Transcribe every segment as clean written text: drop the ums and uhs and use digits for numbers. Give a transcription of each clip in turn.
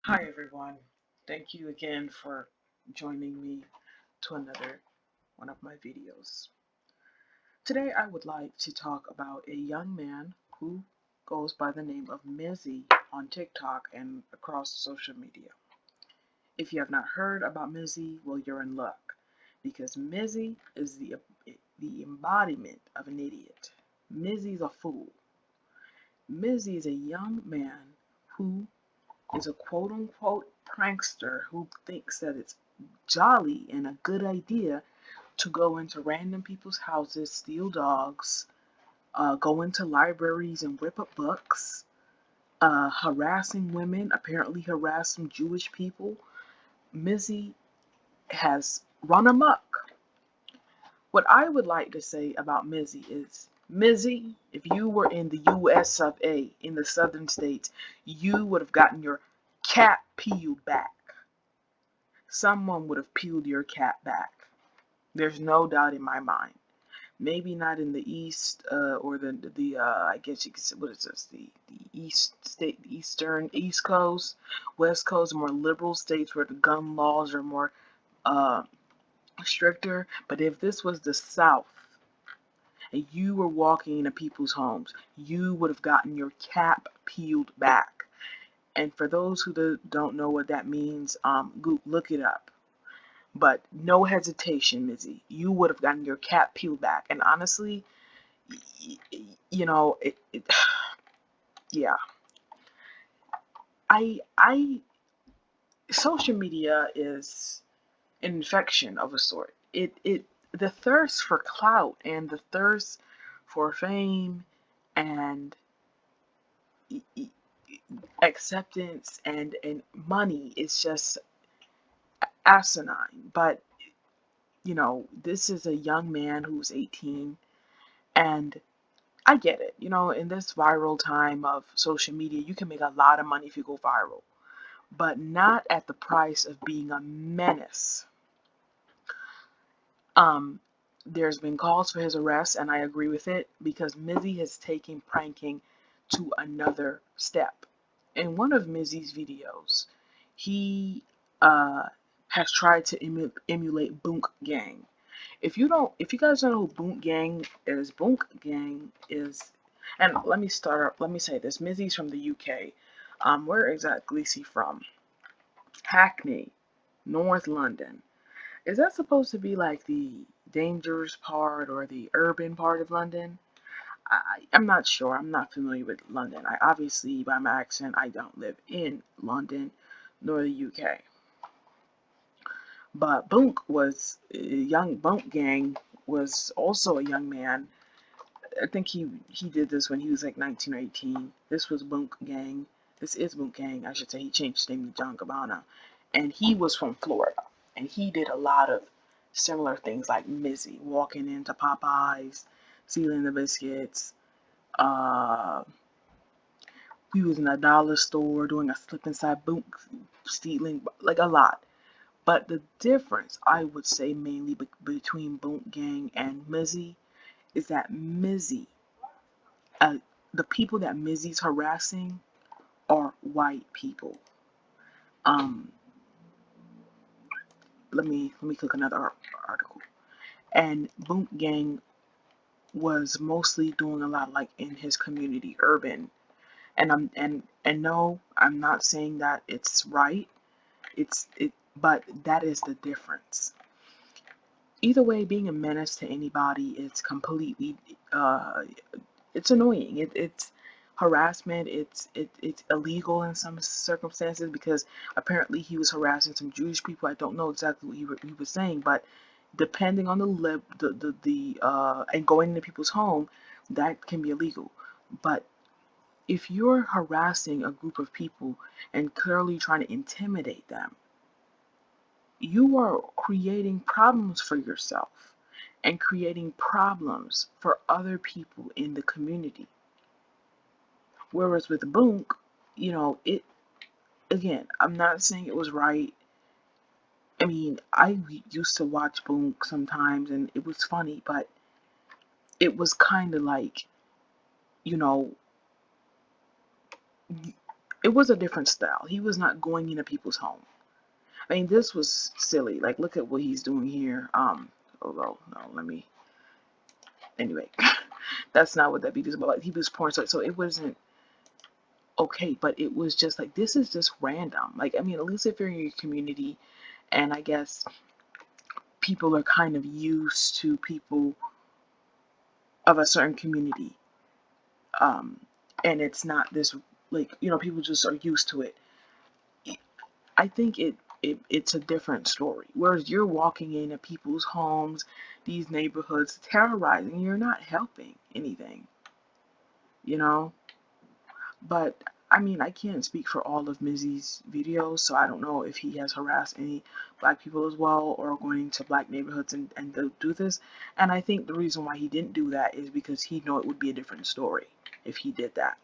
Hi everyone. Thank you again for joining me to another one of my videos. Today I would like to talk about a young man who goes by the name of Mizzy on TikTok and across social media. If you have not heard about Mizzy, well, you're in luck because Mizzy is the embodiment of an idiot. Mizzy's a fool. Mizzy is a young man who is a quote unquote prankster who thinks that it's jolly and a good idea to go into random people's houses, steal dogs, go into libraries and rip up books, harassing women, apparently harass some Jewish people. Mizzy has run amok. What I would like to say about Mizzy is, Mizzy, if you were in the US of A, in the southern states, you would have gotten your cat peeled back. Someone would have peeled your cat back. There's no doubt in my mind. Maybe not in the east, or the I guess you could say, what is this, the east state, the east coast, west coast, more liberal states where the gun laws are more uh stricter. But if this was the south and you were walking into people's homes, you would have gotten your cap peeled back. And for those who don't know what that means, look it up. But no hesitation, Mizzy. You would have gotten your cap peeled back. And honestly, you know, yeah. I, social media is an infection of a sort. The thirst for clout and the thirst for fame and acceptance and money is just asinine. But this is a young man who's 18, and I get it. In this viral time of social media, you can make a lot of money if you go viral, but not at the price of being a menace. Um, there's been calls for his arrest, and I agree with it because Mizzy has taken pranking to another step. In one of Mizzy's videos, he uh, has tried to emulate Boonk Gang. If you guys don't know who Boonk Gang is, and let me say this: Mizzy's from the UK. Where exactly is he from? Hackney, North London. Is that supposed to be like the dangerous part or the urban part of London? I'm not sure. I'm not familiar with London. I obviously, by my accent, I don't live in London nor the UK. But Boonk Gang was also a young man. I think he did this when he was like 19 or 18. This was Boonk Gang. This is Boonk Gang, I should say. He changed his name to John Gabbana. And he was from Florida. And he did a lot of similar things like Mizzy, walking into Popeyes, stealing the biscuits. Uh, he was in a dollar store doing a slip inside Boonk, stealing, like a lot. But the difference, I would say, mainly between Boonk Gang and Mizzy is that Mizzy, uh, the people that Mizzy's harassing are white people. Um, let me click another article. And Boonk Gang was mostly doing a lot like in his community, urban. And no, I'm not saying that it's right. But that is the difference. Either way, being a menace to anybody is completely it's annoying. It's harassment. It's illegal in some circumstances because apparently he was harassing some Jewish people. I don't know exactly what he was saying, but depending on the and going into people's home, that can be illegal. But if you're harassing a group of people and clearly trying to intimidate them, you are creating problems for yourself and creating problems for other people in the community. Whereas with Boonk, it again, I'm not saying it was right. I mean, I used to watch Boonk sometimes and it was funny, but it was kind of like, you know, it was a different style. He was not going into people's home. I mean, this was silly. Like, look at what he's doing here. Although, no, let me, anyway, that's not what that beat is about. Like, he was porn, so it wasn't okay, but it was just like, this is just random. Like, I mean, at least if you're in your community, and I guess people are kind of used to people of a certain community, um, and it's not this, like, people just are used to it. I think it's a different story. Whereas you're walking into people's homes, these neighborhoods, terrorizing, you're not helping anything, you know? But I mean, I can't speak for all of Mizzy's videos, so I don't know if he has harassed any black people as well, or going to black neighborhoods and do this. And I think the reason why he didn't do that is because he knew it would be a different story if he did that.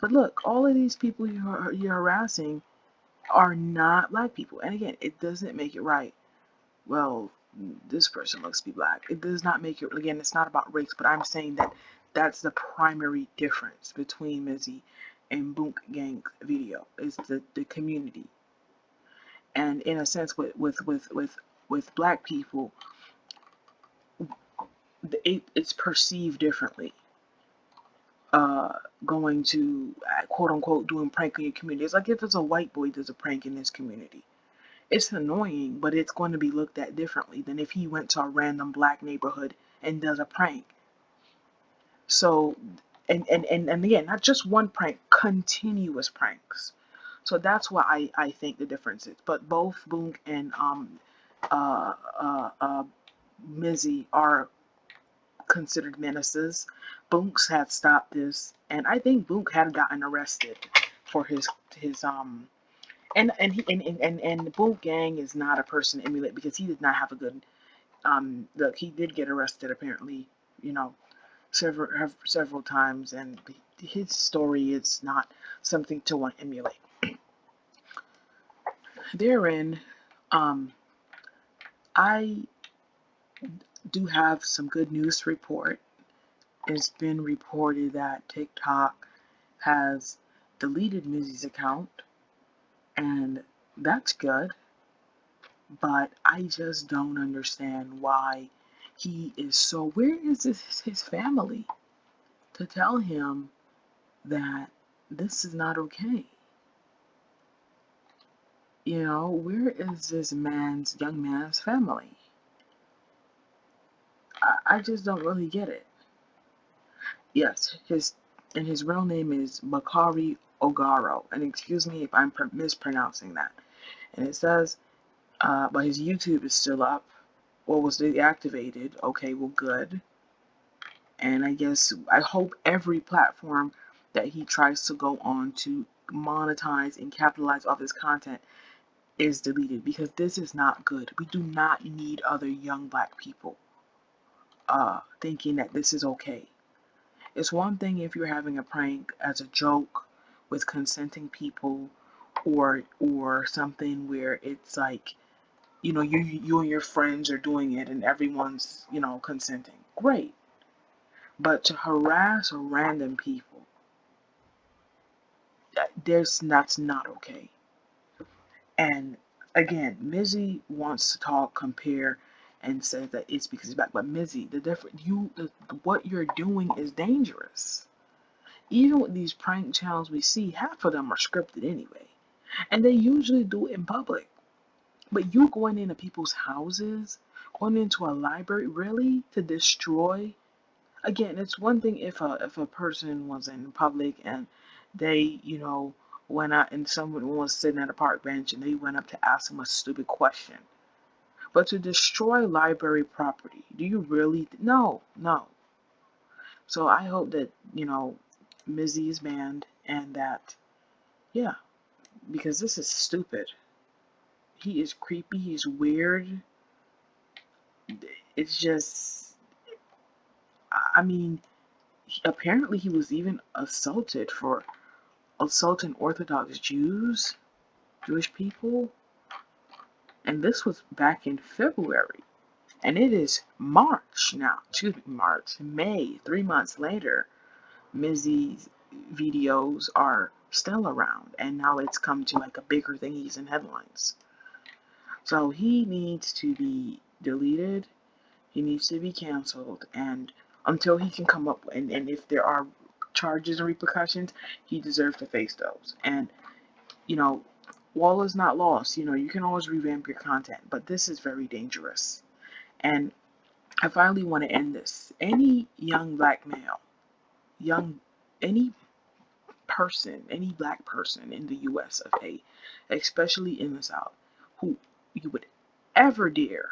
But look, all of these people you're harassing are not black people. And again, it doesn't make it right. Well, this person looks to be black. It does not make it, again, it's not about race, but I'm saying that that's the primary difference between Mizzy and Boonk Gang's video, is the community. And in a sense, with black people, it's perceived differently. Going to, quote unquote, doing prank in your community. It's like if it's a white boy does a prank in this community. It's annoying, but it's going to be looked at differently than if he went to a random black neighborhood and does a prank. So, and again, not just one prank, continuous pranks. So that's why I think the difference is. But both Boonk and uh, uh, uh, Mizzy are considered menaces. Boonks had stopped this, and I think Boonk had gotten arrested for his and the Boonk Gang is not a person to emulate, because he did not have a good look. He did get arrested apparently, you know, several times, and his story is not something to want to emulate. Therein, I do have some good news to report. It's been reported that TikTok has deleted Mizzy's account, and that's good. But I just don't understand why he is so. Where is his family to tell him that this is not okay? Where is this young man's family? I just don't really get it. Yes, his real name is Bacari Ogarro, and excuse me if I'm mispronouncing that. And it says, but his YouTube is still up, or was deactivated. Okay, well, good. And I hope every platform that he tries to go on to monetize and capitalize off his content is deleted, because this is not good. We do not need other young black people thinking that this is okay. It's one thing if you're having a prank as a joke with consenting people, or something where it's like, you and your friends are doing it and everyone's, consenting. Great. But to harass random people, that's not okay. And again, Mizzy wants to talk, compare, and says that it's because he's black. But Mizzy, what you're doing is dangerous. Even with these prank channels we see, half of them are scripted anyway, and they usually do it in public. But you going into people's houses, going into a library, really, to destroy. Again, it's one thing if a person was in public and they, went out and someone was sitting at a park bench and they went up to ask them a stupid question. But to destroy library property, do you really? No, no. So I hope that, Mizzy is banned, and that, yeah, because this is stupid. He is creepy, he's weird. It's just, I mean, apparently he was even assaulted for assaulting Orthodox Jewish people. And this was back in February. And it is March now. Excuse me, May. 3 months later, Mizzy's videos are still around, and now it's come to like a bigger thing. He's in headlines. So he needs to be deleted. He needs to be canceled, and until he can come up and if there are charges and repercussions, he deserves to face those. And you know, all is not lost. You know, you can always revamp your content, but this is very dangerous. And I finally want to end this. Any young black male, young, any person, any black person in the US of A, especially in the South, who you would ever dare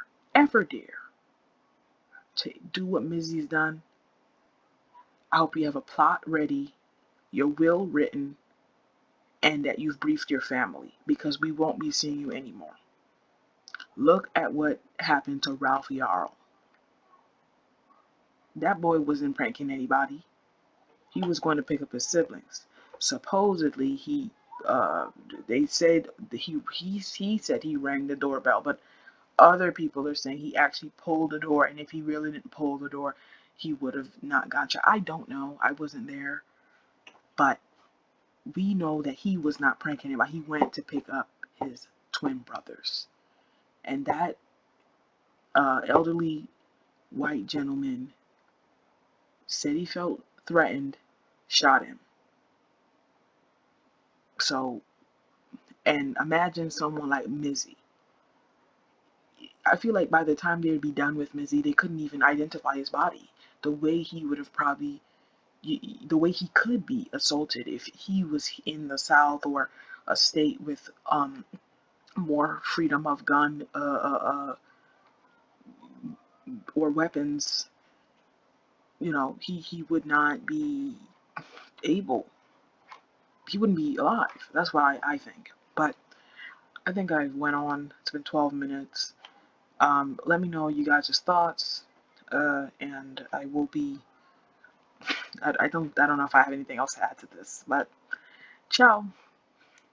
to do what Mizzy's done, I hope you have a plot ready, your will written, and that you've briefed your family because we won't be seeing you anymore. Look at what happened to Ralph Yarl. That boy wasn't pranking anybody. He was going to pick up his siblings. Supposedly, uh, they said he said he rang the doorbell, but other people are saying he actually pulled the door, and if he really didn't pull the door, he would have not got shot. I don't know. I wasn't there, but we know that he was not pranking anybody. He went to pick up his twin brothers, and that elderly white gentleman said he felt threatened, shot him. So, and imagine someone like Mizzy. I feel like by the time they'd be done with Mizzy, they couldn't even identify his body. The way he would have probably, the way he could be assaulted if he was in the South or a state with more freedom of gun or weapons, he would not be able. He wouldn't be alive. That's what I think. But I think I went on. It's been 12 minutes. Let me know you guys' thoughts, and I will be. I don't know if I have anything else to add to this, but ciao.